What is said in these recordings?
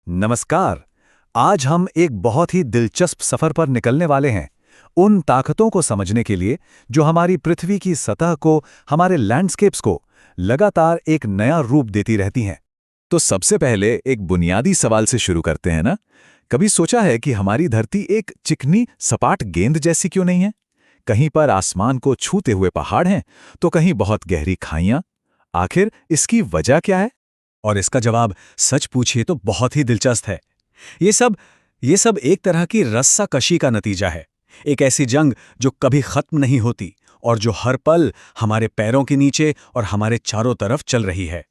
नमस्कार। आज हम एक बहुत ही दिलचस्प सफर पर निकलने वाले हैं, उन ताकतों को समझने के लिए जो हमारी पृथ्वी की सतह को, हमारे लैंडस्केप्स को लगातार एक नया रूप देती रहती हैं। तो सबसे पहले एक बुनियादी सवाल से शुरू करते हैं ना। कभी सोचा है कि हमारी धरती एक चिकनी सपाट गेंद जैसी क्यों नहीं है? कहीं पर आसमान को छूते हुए पहाड़ हैं, तो कहीं बहुत गहरी खाइयां। आखिर इसकी वजह क्या है? और इसका जवाब सच पूछिए तो बहुत ही दिलचस्प है। ये सब ये सब एक तरह की रस्साकशी का नतीजा है। एक ऐसी जंग जो कभी खत्म नहीं होती और जो हर पल हमारे पैरों के नीचे और हमारे चारों तरफ चल रही है।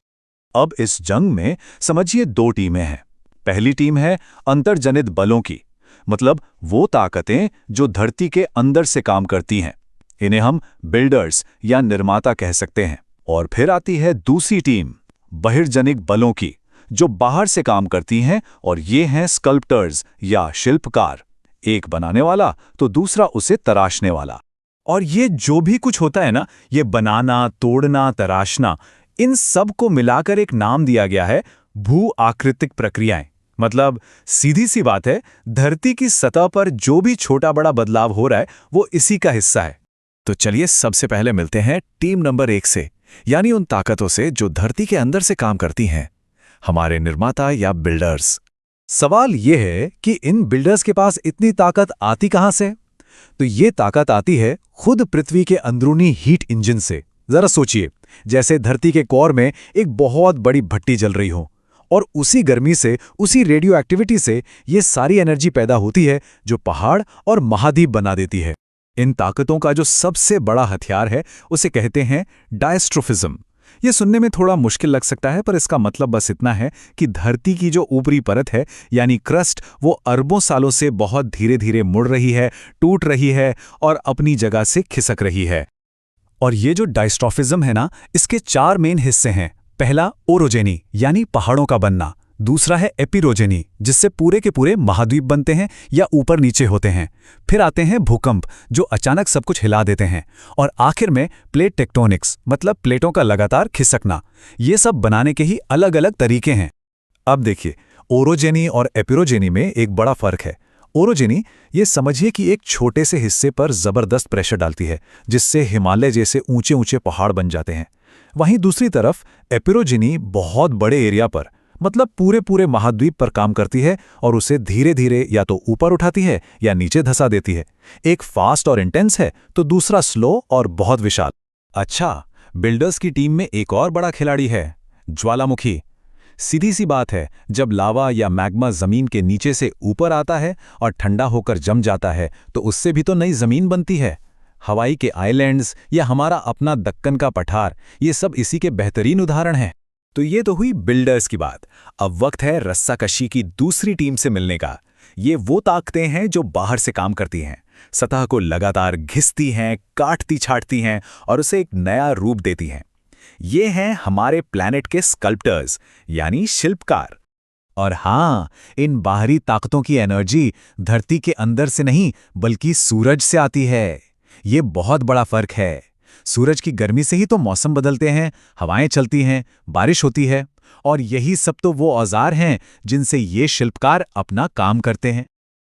अब इस जंग में समझिए दो टीमें हैं। पहली टीम है अंतर्जनित बलों की, मतलब वो ताकतें जो धरती के अंदर से काम करती हैं। इन्हें हम बिल्डर्स या निर्माता कह सकते हैं। और फिर आती है दूसरी टीम, बहिर्जनिक बलों की, जो बाहर से काम करती हैं, और ये हैं स्कल्प्टर्स या शिल्पकार। एक बनाने वाला तो दूसरा उसे तराशने वाला। और ये जो भी कुछ होता है ना, ये बनाना, तोड़ना, तराशना, इन सब को मिलाकर एक नाम दिया गया है भू आकृतिक प्रक्रियाएं। मतलब सीधी सी बात है, धरती की सतह पर जो भी छोटा बड़ा बदलाव हो रहा है वो इसी का हिस्सा है। तो चलिए सबसे पहले मिलते हैं टीम नंबर 1 से, यानी उन ताकतों से जो धरती के अंदर से काम करती हैं, हमारे निर्माता या बिल्डर्स। सवाल यह है कि इन बिल्डर्स के पास इतनी ताकत आती कहां से? तो ये ताकत आती है खुद पृथ्वी के अंदरूनी हीट इंजन से। जरा सोचिए, जैसे धरती के कोर में एक बहुत बड़ी भट्टी जल रही हो, और उसी गर्मी से, उसी रेडियो एक्टिविटी से ये सारी एनर्जी पैदा होती है जो पहाड़ और महाद्वीप बना देती है। इन ताकतों का जो सबसे बड़ा हथियार है उसे कहते हैं डायस्ट्रोफिज्म। ये सुनने में थोड़ा मुश्किल लग सकता है, पर इसका मतलब बस इतना है कि धरती की जो ऊपरी परत है यानी क्रस्ट, वो अरबों सालों से बहुत धीरे धीरे मुड़ रही है, टूट रही है और अपनी जगह से खिसक रही है। और ये जो डायस्ट्रोफिज्म है ना, इसके 4 मेन हिस्से हैं। पहला ओरोजेनी यानी पहाड़ों का बनना, दूसरा है एपिरोजेनी जिससे पूरे के पूरे महाद्वीप बनते हैं या ऊपर नीचे होते हैं। फिर आते हैं भूकंप जो अचानक सब कुछ हिला देते हैं, और आखिर में प्लेट टेक्टोनिक्स मतलब प्लेटों का लगातार खिसकना। ये सब बनाने के ही अलग अलग तरीके हैं। अब देखिए, ओरोजेनी और एपिरोजेनी में एक बड़ा फर्क है। ओरोजेनी, ये समझिए कि एक छोटे से हिस्से पर जबरदस्त प्रेशर डालती है जिससे हिमालय जैसे ऊंचे ऊंचे पहाड़ बन जाते हैं। वहीं दूसरी तरफ एपिरोजेनी बहुत बड़े एरिया पर, मतलब पूरे पूरे महाद्वीप पर काम करती है और उसे धीरे धीरे या तो ऊपर उठाती है या नीचे धंसा देती है। एक फास्ट और इंटेंस है तो दूसरा स्लो और बहुत विशाल। अच्छा, बिल्डर्स की टीम में एक और बड़ा खिलाड़ी है, ज्वालामुखी। सीधी सी बात है, जब लावा या मैग्मा जमीन के नीचे से ऊपर आता है और ठंडा होकर जम जाता है तो उससे भी तो नई जमीन बनती है। हवाई के आइलैंड्स या हमारा अपना दक्कन का पठार, ये सब इसी के बेहतरीन उदाहरण हैं। तो ये तो हुई बिल्डर्स की बात। अब वक्त है रस्साकशी की दूसरी टीम से मिलने का। ये वो ताकतें हैं जो बाहर से काम करती हैं, सतह को लगातार घिसती हैं, काटती छाटती हैं और उसे एक नया रूप देती हैं। ये हैं हमारे प्लैनेट के स्कल्प्टर्स यानी शिल्पकार। और हाँ, इन बाहरी ताकतों की एनर्जी धरती के अंदर से नहीं बल्कि सूरज से आती है। ये बहुत बड़ा फर्क है। सूरज की गर्मी से ही तो मौसम बदलते हैं, हवाएं चलती हैं, बारिश होती है, और यही सब तो वो औजार हैं जिनसे ये शिल्पकार अपना काम करते हैं।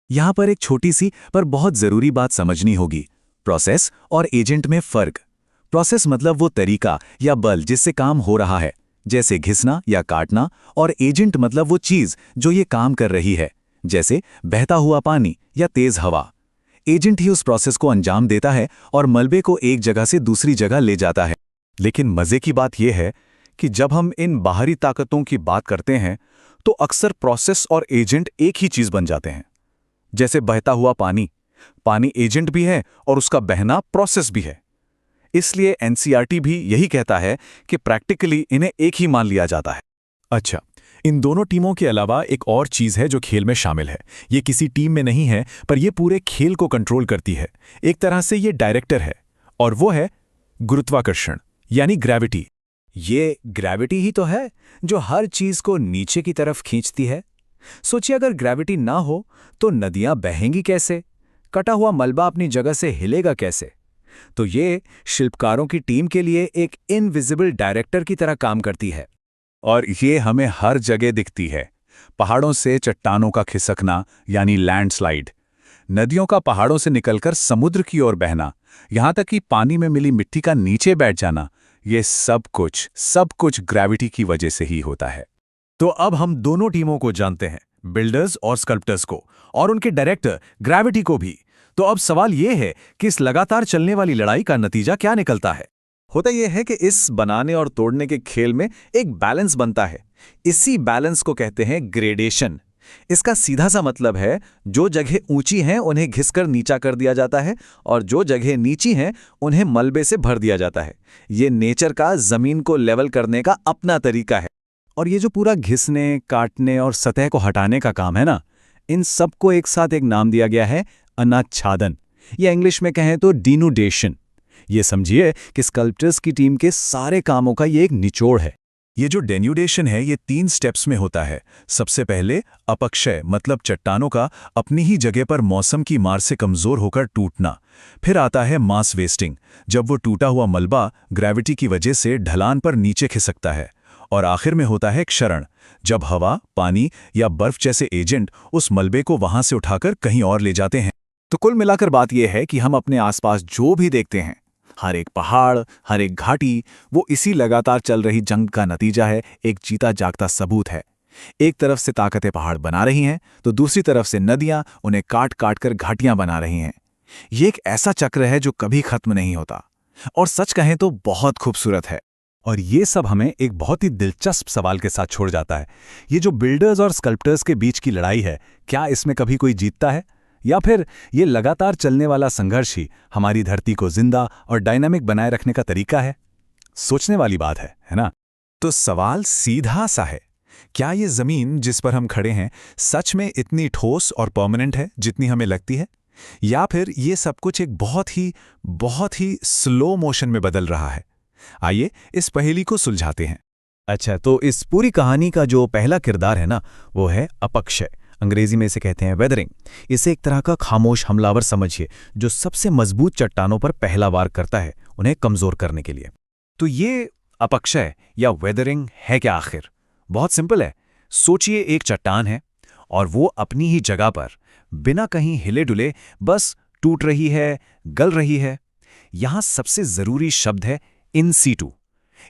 यहां पर एक छोटी सी पर बहुत जरूरी बात समझनी होगी, प्रोसेस और एजेंट में फर्क। प्रोसेस मतलब वो तरीका या बल जिससे काम हो रहा है, जैसे घिसना या काटना, और एजेंट मतलब वो चीज जो ये काम कर रही है, जैसे बहता हुआ पानी या तेज हवा। एजेंट ही उस प्रोसेस को अंजाम देता है और मलबे को एक जगह से दूसरी जगह ले जाता है। लेकिन मजे की बात यह है कि जब हम इन बाहरी ताकतों की बात करते हैं तो अक्सर प्रोसेस और एजेंट एक ही चीज बन जाते हैं। जैसे बहता हुआ पानी, पानी एजेंट भी है और उसका बहना प्रोसेस भी है। इसलिए एनसीईआरटी भी यही कहता है कि प्रैक्टिकली इन्हें एक ही मान लिया जाता है। अच्छा, इन दोनों टीमों के अलावा एक और चीज है जो खेल में शामिल है। ये किसी टीम में नहीं है, पर ये पूरे खेल को कंट्रोल करती है। एक तरह से ये डायरेक्टर है, और वो है गुरुत्वाकर्षण यानी ग्रेविटी। ये ग्रेविटी ही तो है जो हर चीज को नीचे की तरफ खींचती है। सोचिए, अगर ग्रेविटी ना हो तो नदियां बहेंगी कैसे? कटा हुआ मलबा अपनी जगह से हिलेगा कैसे? तो ये शिल्पकारों की टीम के लिए एक इनविजिबल डायरेक्टर की तरह काम करती है, और ये हमें हर जगह दिखती है। पहाड़ों से चट्टानों का खिसकना यानी लैंडस्लाइड, नदियों का पहाड़ों से निकलकर समुद्र की ओर बहना, यहाँ तक कि पानी में मिली मिट्टी का नीचे बैठ जाना, ये सब कुछ ग्रेविटी की वजह से ही होता है। तो अब हम दोनों टीमों को जानते हैं, बिल्डर्स और स्कल्प्टर्स को, और उनके डायरेक्टर ग्रेविटी को भी। तो अब सवाल यह है कि इस लगातार चलने वाली लड़ाई का नतीजा क्या निकलता है। होता यह है कि इस बनाने और तोड़ने के खेल में एक बैलेंस बनता है। इसी बैलेंस को कहते हैं ग्रेडेशन। इसका सीधा सा मतलब है, जो जगह ऊंची हैं उन्हें घिसकर नीचा कर दिया जाता है और जो जगह नीची हैं उन्हें मलबे से भर दिया जाता है। ये नेचर का जमीन को लेवल करने का अपना तरीका है। और ये जो पूरा घिसने, काटने और सतह को हटाने का काम है ना, इन सबको एक साथ एक नाम दिया गया है, अनाच्छादन, या इंग्लिश में कहें तो डिनूडेशन। ये समझिए कि स्कल्प्टर्स की टीम के सारे कामों का ये एक निचोड़ है। ये जो डेन्यूडेशन है ये 3 स्टेप्स में होता है। सबसे पहले अपक्षय, मतलब चट्टानों का अपनी ही जगह पर मौसम की मार से कमजोर होकर टूटना। फिर आता है मास वेस्टिंग, जब वो टूटा हुआ मलबा ग्रेविटी की वजह से ढलान पर नीचे खिसकता है। और आखिर में होता है क्षरण, जब हवा, पानी या बर्फ जैसे एजेंट उस मलबे को वहां से उठाकर कहीं और ले जाते हैं। तो कुल मिलाकर बात यह है कि हम अपने आसपास जो भी देखते हैं, हर एक पहाड़, हर एक घाटी, वो इसी लगातार चल रही जंग का नतीजा है, एक जीता जागता सबूत है। एक तरफ से ताकतें पहाड़ बना रही हैं, तो दूसरी तरफ से नदियां उन्हें काट काट कर घाटियां बना रही हैं। ये एक ऐसा चक्र है जो कभी खत्म नहीं होता, और सच कहें तो बहुत खूबसूरत है। और ये सब हमें एक बहुत ही दिलचस्प सवाल के साथ छोड़ जाता है। ये जो बिल्डर्स और स्कल्प्टर्स के बीच की लड़ाई है, क्या इसमें कभी कोई जीतता है, या फिर ये लगातार चलने वाला संघर्ष ही हमारी धरती को जिंदा और डायनामिक बनाए रखने का तरीका है? सोचने वाली बात है ना? तो सवाल सीधा सा है, क्या ये जमीन जिस पर हम खड़े हैं सच में इतनी ठोस और परमानेंट है जितनी हमें लगती है, या फिर ये सब कुछ एक बहुत ही स्लो मोशन में बदल रहा है? आइए इस पहेली को सुलझाते हैं। अच्छा, तो इस पूरी कहानी का जो पहला किरदार है ना, वो है अपक्षय। अंग्रेजी में इसे कहते हैं वेदरिंग। इसे एक तरह का खामोश हमलावर समझिए, जो सबसे मजबूत चट्टानों पर पहला वार करता है उन्हें कमजोर करने के लिए। तो ये अपक्षय या वेदरिंग है क्या आखिर? बहुत सिंपल है। सोचिए, एक चट्टान है और वो अपनी ही जगह पर बिना कहीं हिले डुले बस टूट रही है, गल रही है। यहां सबसे जरूरी शब्द है इन सीटू।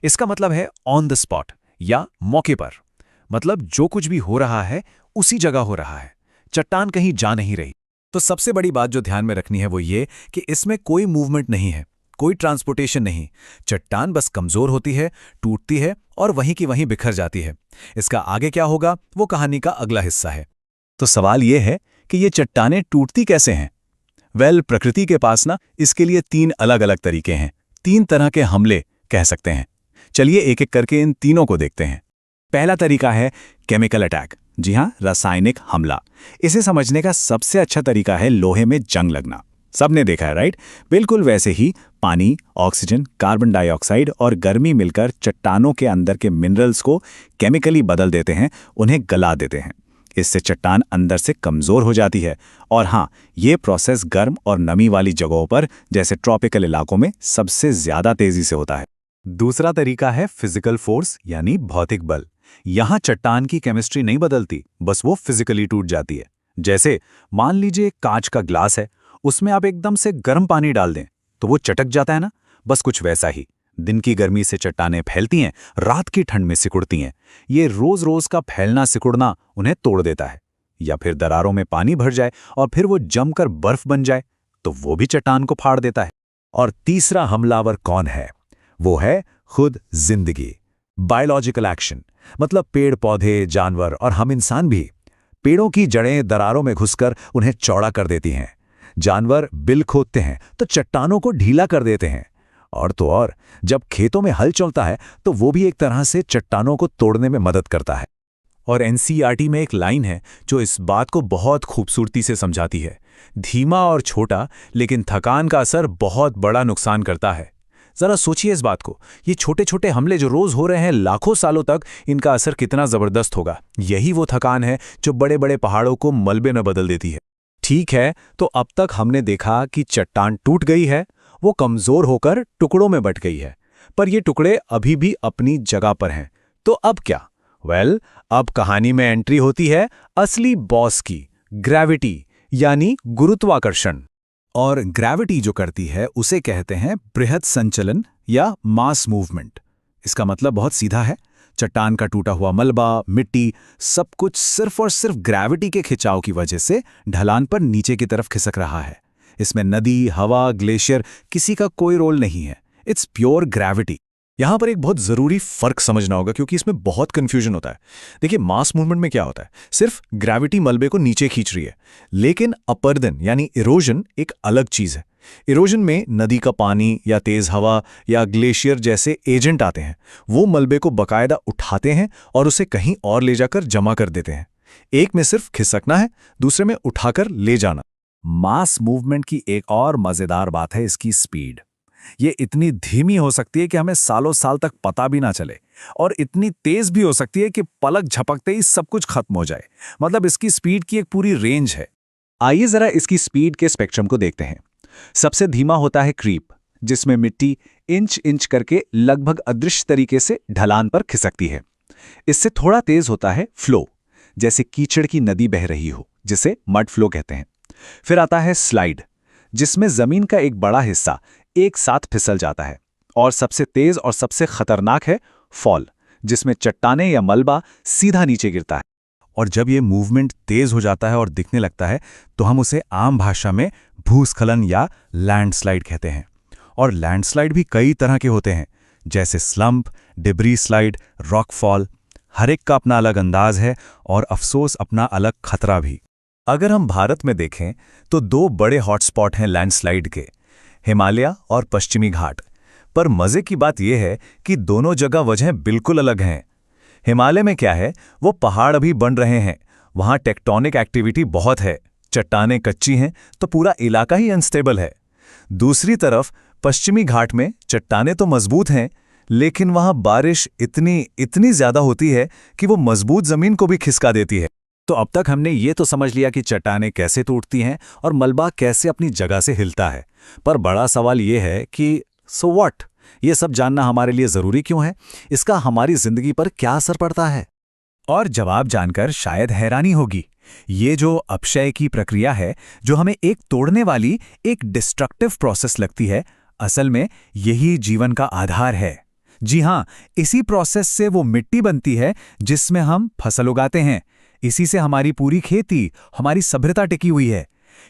इसका मतलब है ऑन द स्पॉट या मौके पर। मतलब जो कुछ भी हो रहा है उसी जगह हो रहा है, चट्टान कहीं जा नहीं रही। तो सबसे बड़ी बात जो ध्यान में रखनी है वो ये कि इसमें कोई मूवमेंट नहीं है, कोई ट्रांसपोर्टेशन नहीं। चट्टान बस कमजोर होती है, टूटती है और वहीं की वहीं बिखर जाती है। इसका आगे क्या होगा वो कहानी का अगला हिस्सा है। तो सवाल ये है कि ये चट्टानें टूटती कैसे हैं? प्रकृति के पास ना इसके लिए 3 अलग-अलग तरीके हैं, 3 तरह के हमले कह सकते हैं। चलिए एक एक करके इन तीनों को देखते हैं। पहला तरीका है केमिकल अटैक। जी हां, रासायनिक हमला। इसे समझने का सबसे अच्छा तरीका है लोहे में जंग लगना। सबने देखा है, राइट? बिल्कुल वैसे ही पानी, ऑक्सीजन, कार्बन डाइऑक्साइड और गर्मी मिलकर चट्टानों के अंदर के मिनरल्स को केमिकली बदल देते हैं, उन्हें गला देते हैं। इससे चट्टान अंदर से कमजोर हो जाती है। और हाँ, ये प्रोसेस गर्म और नमी वाली जगहों पर जैसे ट्रॉपिकल इलाकों में सबसे ज्यादा तेजी से होता है। दूसरा तरीका है फिजिकल फोर्स यानी भौतिक बल। यहां चट्टान की केमिस्ट्री नहीं बदलती, बस वो फिजिकली टूट जाती है। जैसे मान लीजिए कांच का ग्लास है, उसमें आप एकदम से गर्म पानी डाल दें तो वो चटक जाता है ना, बस कुछ वैसा ही दिन की गर्मी से चट्टानें फैलती हैं, रात की ठंड में सिकुड़ती हैं। ये रोज रोज का फैलना सिकुड़ना उन्हें तोड़ देता है। या फिर दरारों में पानी भर जाए और फिर वो जमकर बर्फ बन जाए तो वो भी चट्टान को फाड़ देता है। और तीसरा हमलावर कौन है? वो है खुद जिंदगी। बायोलॉजिकल एक्शन, मतलब पेड़ पौधे, जानवर और हम इंसान भी। पेड़ों की जड़ें दरारों में घुसकर उन्हें चौड़ा कर देती हैं। जानवर बिल खोदते हैं तो चट्टानों को ढीला कर देते हैं। और तो और जब खेतों में हल चलता है तो वो भी एक तरह से चट्टानों को तोड़ने में मदद करता है। और एनसीईआरटी में एक लाइन है जो इस बात को बहुत खूबसूरती से समझाती है। धीमा और छोटा, लेकिन थकान का असर बहुत बड़ा नुकसान करता है। जरा सोचिए इस बात को, ये छोटे छोटे हमले जो रोज हो रहे हैं लाखों सालों तक, इनका असर कितना जबरदस्त होगा। यही वो थकान है जो बड़े बड़े पहाड़ों को मलबे में बदल देती है। ठीक है, तो अब तक हमने देखा कि चट्टान टूट गई है, वो कमजोर होकर टुकड़ों में बट गई है, पर ये टुकड़े अभी भी अपनी जगह पर हैं। तो अब क्या? अब कहानी में एंट्री होती है असली बॉस की, ग्रेविटी यानी गुरुत्वाकर्षण। और ग्रेविटी जो करती है उसे कहते हैं बृहद संचलन या मास मूवमेंट। इसका मतलब बहुत सीधा है, चट्टान का टूटा हुआ मलबा, मिट्टी, सब कुछ सिर्फ और सिर्फ ग्रेविटी के खिंचाव की वजह से ढलान पर नीचे की तरफ खिसक रहा है। इसमें नदी, हवा, ग्लेशियर किसी का कोई रोल नहीं है। It's pure gravity. यहां पर एक बहुत जरूरी फर्क समझना होगा क्योंकि इसमें बहुत कंफ्यूजन होता है। देखिए, मास मूवमेंट में क्या होता है, सिर्फ ग्रेविटी मलबे को नीचे खींच रही है, लेकिन अपरदन यानी इरोजन एक अलग चीज है। इरोजन में नदी का पानी या तेज हवा या ग्लेशियर जैसे एजेंट आते हैं, वो मलबे को बकायदा उठाते हैं और उसे कहीं और ले जाकर जमा कर देते हैं। एक में सिर्फ खिसकना है, दूसरे में उठाकर ले जाना। मास मूवमेंट की एक और मजेदार बात है इसकी स्पीड। ये इतनी धीमी हो सकती है कि हमें सालों साल तक पता भी ना चले, और इतनी तेज भी हो सकती है कि पलक झपकते ही सब कुछ खत्म हो जाए। मतलब इसकी स्पीड की एक पूरी रेंज है। आइए जरा इसकी स्पीड के स्पेक्ट्रम को देखते हैं। सबसे धीमा होता है क्रीप, जिसमें मिट्टी इंच इंच करके लगभग अदृश्य तरीके से ढलान पर खिसकती है। इससे थोड़ा तेज होता है फ्लो, जैसे कीचड़ की नदी बह रही हो, जिसे मड फ्लो कहते हैं। फिर आता है स्लाइड, जिसमें जमीन का एक बड़ा हिस्सा एक साथ फिसल जाता है। और सबसे तेज और सबसे खतरनाक है फॉल, जिसमें चट्टानें या मलबा सीधा नीचे गिरता है। और जब ये मूवमेंट तेज हो जाता है और दिखने लगता है तो हम उसे आम भाषा में भूस्खलन या लैंडस्लाइड कहते हैं। और लैंडस्लाइड भी कई तरह के होते हैं, जैसे slump, debris slide, rock fall. हर एक का अपना अलग अंदाज है और अफसोस अपना अलग खतरा भी। अगर हम भारत में देखें तो दो बड़े हॉटस्पॉट हैं लैंडस्लाइड के, हिमालय और पश्चिमी घाट। पर मजे की बात यह है कि दोनों जगह वजहें बिल्कुल अलग हैं। हिमालय में क्या है, वो पहाड़ अभी बन रहे हैं, वहां टेक्टोनिक एक्टिविटी बहुत है, चट्टानें कच्ची हैं तो पूरा इलाका ही अनस्टेबल है। दूसरी तरफ पश्चिमी घाट में चट्टानें तो मजबूत हैं, लेकिन वहां बारिश इतनी ज्यादा होती है कि वो मजबूत जमीन को भी खिसका देती है। तो अब तक हमने ये तो समझ लिया कि चट्टानें कैसे टूटती हैं और मलबा कैसे अपनी जगह से हिलता है। पर बड़ा सवाल ये है कि सो व्हाट? ये सब जानना हमारे लिए जरूरी क्यों है? इसका हमारी जिंदगी पर क्या असर पड़ता है? और जवाब जानकर शायद हैरानी होगी। ये जो अपक्षय की प्रक्रिया है, जो हमें एक तोड़ने वाली, एक डिस्ट्रक्टिव प्रोसेस लगती है, असल में यही जीवन का आधार है। जी हाँ, इसी प्रोसेस से वो मिट्टी बनती है जिसमें हम फसल उगाते हैं। इसी से हमारी पूरी खेती, हमारी सभ्यता टिकी हुई है।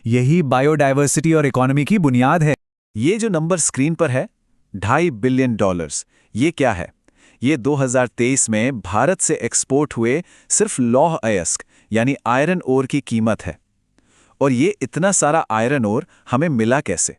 यही बायोडायवर्सिटी और इकोनॉमी की बुनियाद है। ये जो नंबर स्क्रीन पर है, $2.5 बिलियन, ये क्या है? ये 2023 में भारत से एक्सपोर्ट हुए सिर्फ लौह अयस्क यानी आयरन ओर की कीमत है। और ये इतना सारा आयरन ओर हमें मिला कैसे?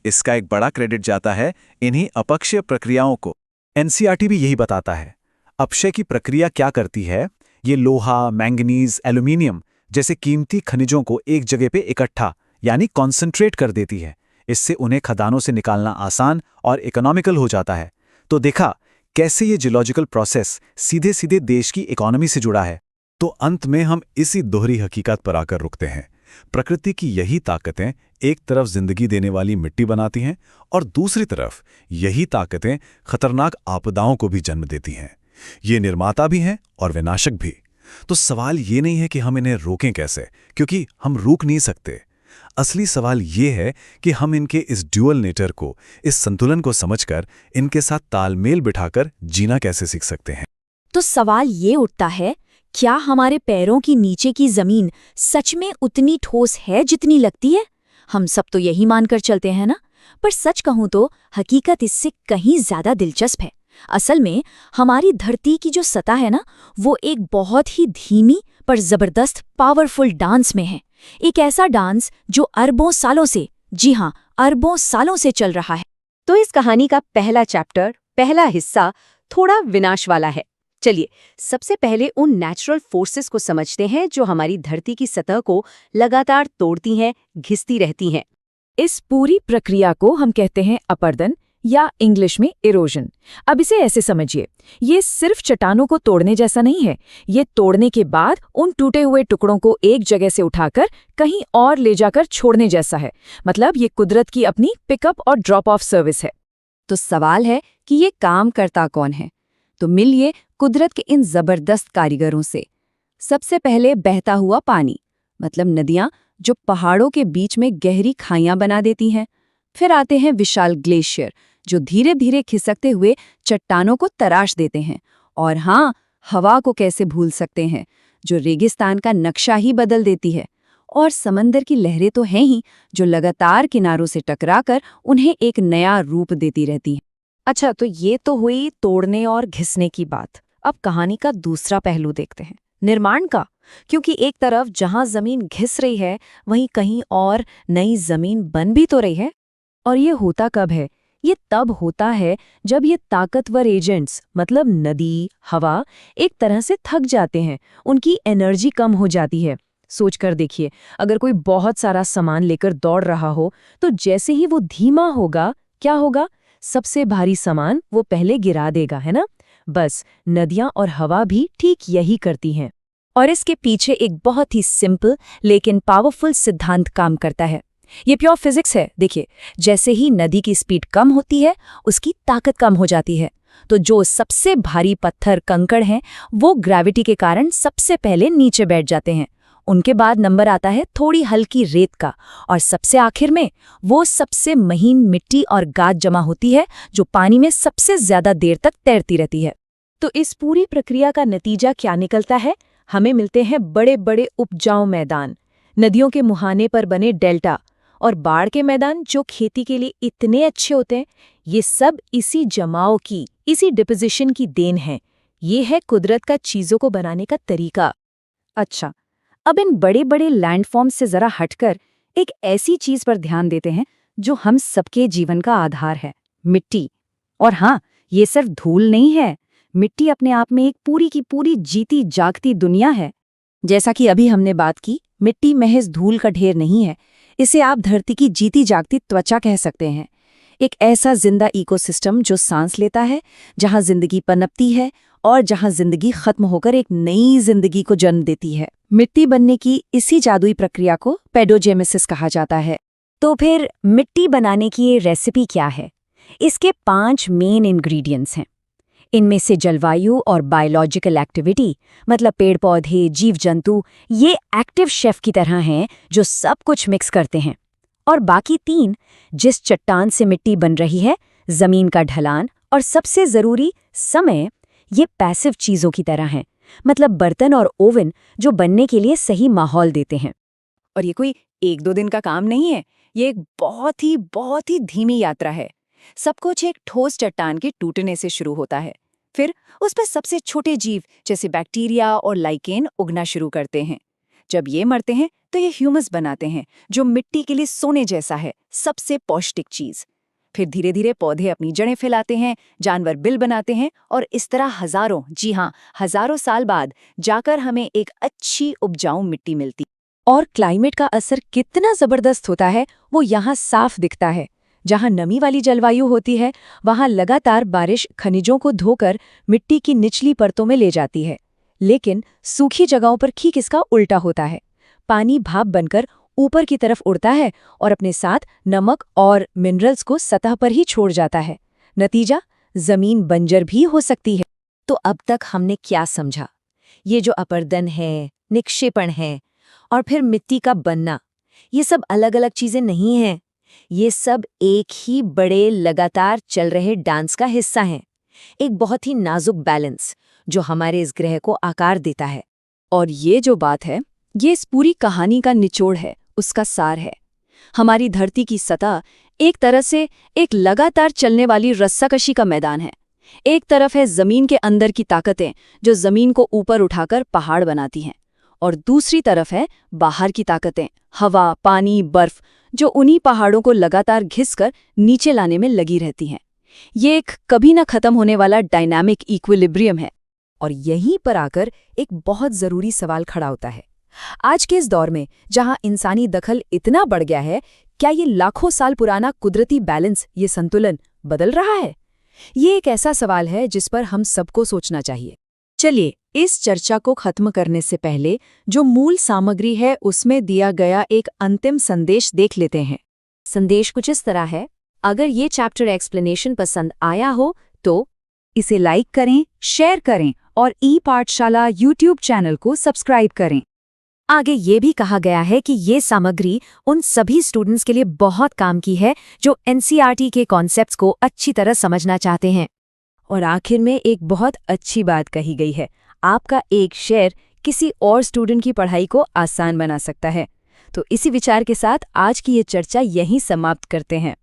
इसका एक बड़ा क्रेडिट जाता है इन्हीं अपक्षय प्रक्रियाओं को। एनसीईआरटी भी यही बताता है। अपक्षय की प्रक्रिया क्या करती है? ये लोहा, मैंगनीज, एल्यूमिनियम जैसे कीमती खनिजों को एक जगह पे इकट्ठा यानी कॉन्सेंट्रेट कर देती है। इससे उन्हें खदानों से निकालना आसान और इकोनॉमिकल हो जाता है। तो देखा कैसे ये जियोलॉजिकल प्रोसेस सीधे सीधे देश की इकोनॉमी से जुड़ा है। तो अंत में हम इसी दोहरी हकीकत पर आकर रुकते हैं। प्रकृति की यही ताकतें एक तरफ जिंदगी देने वाली मिट्टी बनाती हैं और दूसरी तरफ यही ताकतें खतरनाक आपदाओं को भी जन्म देती हैं। ये निर्माता भी हैं और विनाशक भी। तो सवाल ये नहीं है कि हम इन्हें रोकें कैसे, क्योंकि हम रोक नहीं सकते। असली सवाल ये है कि हम इनके इस ड्यूअल नेचर को, इस संतुलन को समझकर इनके साथ तालमेल बिठाकर जीना कैसे सीख सकते हैं। तो सवाल ये उठता है, क्या हमारे पैरों की नीचे की जमीन सच में उतनी ठोस है जितनी लगती है? हम सब तो यही मानकर चलते हैं ना। पर सच कहूं तो हकीकत इससे कहीं ज्यादा दिलचस्प है। असल में हमारी धरती की जो सतह है ना, वो एक बहुत ही धीमी पर जबरदस्त पावरफुल डांस में है। एक ऐसा डांस जो अरबों सालों से, जी हाँ, अरबों सालों से चल रहा है। तो इस कहानी का पहला चैप्टर, पहला हिस्सा थोड़ा विनाश वाला है। चलिए सबसे पहले उन नेचुरल फोर्सेस को समझते हैं जो हमारी धरती की सतह को लगातार तोड़ती हैं, घिसती रहती हैं। इस पूरी प्रक्रिया को हम कहते हैं अपरदन या इंग्लिश में इरोजन। अब इसे ऐसे समझिए, ये सिर्फ चट्टानों को तोड़ने जैसा नहीं है। ये तोड़ने के बाद उन टूटे हुए टुकड़ों को एक जगह से उठाकर कहीं और ले जाकर छोड़ने जैसा है। मतलब ये कुदरत की अपनी पिकअप और ड्रॉप ऑफ सर्विस है। तो सवाल है कि ये काम करता कौन है? तो मिलिए कुदरत के इन जबरदस्त कारीगरों से। सबसे पहले बहता हुआ पानी, मतलब नदियां जो पहाड़ों के बीच में गहरी खाइयां बना देती हैं। फिर आते हैं विशाल ग्लेशियर जो धीरे धीरे खिसकते हुए चट्टानों को तराश देते हैं। और हाँ, हवा को कैसे भूल सकते हैं, जो रेगिस्तान का नक्शा ही बदल देती है। और समंदर की लहरें तो हैं ही, जो लगातार किनारों से टकराकर उन्हें एक नया रूप देती रहती हैं। अच्छा, तो ये तो हुई तोड़ने और घिसने की बात। अब कहानी का दूसरा पहलू देखते हैं, निर्माण का। क्योंकि एक तरफ जहां जमीन घिस रही है, वहीं कहीं और नई जमीन बन भी तो रही है। और ये होता कब है? ये तब होता है जब ये ताकतवर एजेंट्स, मतलब नदी, हवा, एक तरह से थक जाते हैं, उनकी एनर्जी कम हो जाती है। सोचकर देखिए, अगर कोई बहुत सारा सामान लेकर दौड़ रहा हो, तो जैसे ही वो धीमा होगा, क्या होगा? सबसे भारी सामान वो पहले गिरा देगा, है ना? बस नदियां और हवा भी ठीक यही करती हैं। और इसके पीछे एक बहुत ही सिंपल लेकिन पावरफुल सिद्धांत काम करता है। ये प्योर फिजिक्स है। देखिए, जैसे ही नदी की स्पीड कम होती है, उसकी ताकत कम हो जाती है। तो जो सबसे भारी पत्थर, कंकड़ हैं, वो ग्रेविटी के कारण सबसे पहले नीचे बैठ जाते हैं। उनके बाद नंबर आता है थोड़ी हल्की रेत का, और सबसे आखिर में वो सबसे महीन मिट्टी और गाद जमा होती है, जो पानी में सबसे ज्यादा देर तक तैरती रहती है। तो इस पूरी प्रक्रिया का नतीजा क्या निकलता है? हमें मिलते हैं बड़े बड़े उपजाऊ मैदान, नदियों के मुहाने पर बने डेल्टा और बाढ़ के मैदान जो खेती के लिए इतने अच्छे होते हैं। ये सब इसी जमाव की, इसी डिपोजिशन की देन है। ये है कुदरत का चीजों को बनाने का तरीका। अच्छा, अब इन बड़े बड़े लैंडफॉर्म से जरा हटकर एक ऐसी चीज पर ध्यान देते हैं जो हम सबके जीवन का आधार है, मिट्टी। और हाँ, ये सिर्फ धूल नहीं है, मिट्टी अपने आप में एक पूरी की पूरी जीती जागती दुनिया है। जैसा कि अभी हमने बात की, मिट्टी महज धूल का ढेर नहीं है, इसे आप धरती की जीती जागती त्वचा कह सकते हैं। एक ऐसा जिंदा इकोसिस्टम जो सांस लेता है, जहां जिंदगी पनपती है और जहां जिंदगी खत्म होकर एक नई जिंदगी को जन्म देती है। मिट्टी बनने की इसी जादुई प्रक्रिया को पेडोजेनेसिस कहा जाता है। तो फिर मिट्टी बनाने की ये रेसिपी क्या है? इसके 5 मेन इंग्रेडिएंट्स हैं। इनमें से जलवायु और बायोलॉजिकल एक्टिविटी, मतलब पेड़ पौधे, जीव जंतु, ये एक्टिव शेफ की तरह हैं जो सब कुछ मिक्स करते हैं। और बाकी 3, जिस चट्टान से मिट्टी बन रही है, जमीन का ढलान और सबसे जरूरी समय, ये पैसिव चीजों की तरह हैं, मतलब बर्तन और ओवन जो बनने के लिए सही माहौल देते हैं। और ये कोई 1-2 दिन का काम नहीं है, ये एक बहुत ही धीमी यात्रा है। सब कुछ एक ठोस चट्टान के टूटने से शुरू होता है। फिर उस पर सबसे छोटे जीव जैसे बैक्टीरिया और लाइकेन उगना शुरू करते हैं। जब ये मरते हैं तो ये ह्यूमस बनाते हैं, जो मिट्टी के लिए सोने जैसा है, सबसे पौष्टिक चीज। फिर धीरे धीरे पौधे अपनी जड़ें फैलाते हैं, जानवर बिल बनाते हैं, और इस तरह हजारों, जी हाँ, हजारों साल बाद जाकर हमें एक अच्छी उपजाऊ मिट्टी मिलती। और क्लाइमेट का असर कितना जबरदस्त होता है वो यहाँ साफ दिखता है। जहाँ नमी वाली जलवायु होती है, वहाँ लगातार बारिश खनिजों को धोकर मिट्टी की निचली परतों में ले जाती है। लेकिन सूखी जगहों पर ठीक इसका उल्टा होता है। पानी भाप बनकर ऊपर की तरफ उड़ता है और अपने साथ नमक और मिनरल्स को सतह पर ही छोड़ जाता है। नतीजा, जमीन बंजर भी हो सकती है। तो अब तक हमने क्या समझा? ये जो अपर्दन है, निक्षेपण है और फिर मिट्टी का बनना, ये सब अलग अलग चीजें नहीं हैं। ये सब एक ही बड़े लगातार चल रहे डांस का हिस्सा हैं। एक बहुत ही नाजुक बैलेंस जो हमारे इस ग्रह को आकार देता है। और ये जो बात है, ये इस पूरी कहानी का निचोड़ है, उसका सार है। हमारी धरती की सतह एक तरह से एक लगातार चलने वाली रस्साकशी का मैदान है। एक तरफ है जमीन के अंदर की ताकतें जो जमीन को ऊपर उठाकर पहाड़ बनाती हैं, और दूसरी तरफ है बाहर की ताकतें, हवा, पानी, बर्फ, जो उन्हीं पहाड़ों को लगातार घिसकर नीचे लाने में लगी रहती हैं। ये एक कभी न खत्म होने वाला डायनामिक इक्विलिब्रियम है। और यहीं पर आकर एक बहुत जरूरी सवाल खड़ा होता है। आज के इस दौर में जहां इंसानी दखल इतना बढ़ गया है, क्या ये लाखों साल पुराना कुदरती बैलेंस, ये संतुलन बदल रहा है? ये एक ऐसा सवाल है जिस पर हम सबको सोचना चाहिए। चलिए, इस चर्चा को खत्म करने से पहले जो मूल सामग्री है उसमें दिया गया एक अंतिम संदेश देख लेते हैं। संदेश कुछ इस तरह है: अगर ये चैप्टर एक्सप्लेनेशन पसंद आया हो तो इसे लाइक करें, शेयर करें और ई-पाठशाला यूट्यूब चैनल को सब्सक्राइब करें। आगे ये भी कहा गया है कि ये सामग्री उन सभी स्टूडेंट्स के लिए बहुत काम की है जो एनसीईआरटी के कॉन्सेप्ट्स को अच्छी तरह समझना चाहते हैं। और आखिर में एक बहुत अच्छी बात कही गई है, आपका एक शेयर किसी और स्टूडेंट की पढ़ाई को आसान बना सकता है। तो इसी विचार के साथ आज की ये चर्चा यहीं समाप्त करते हैं।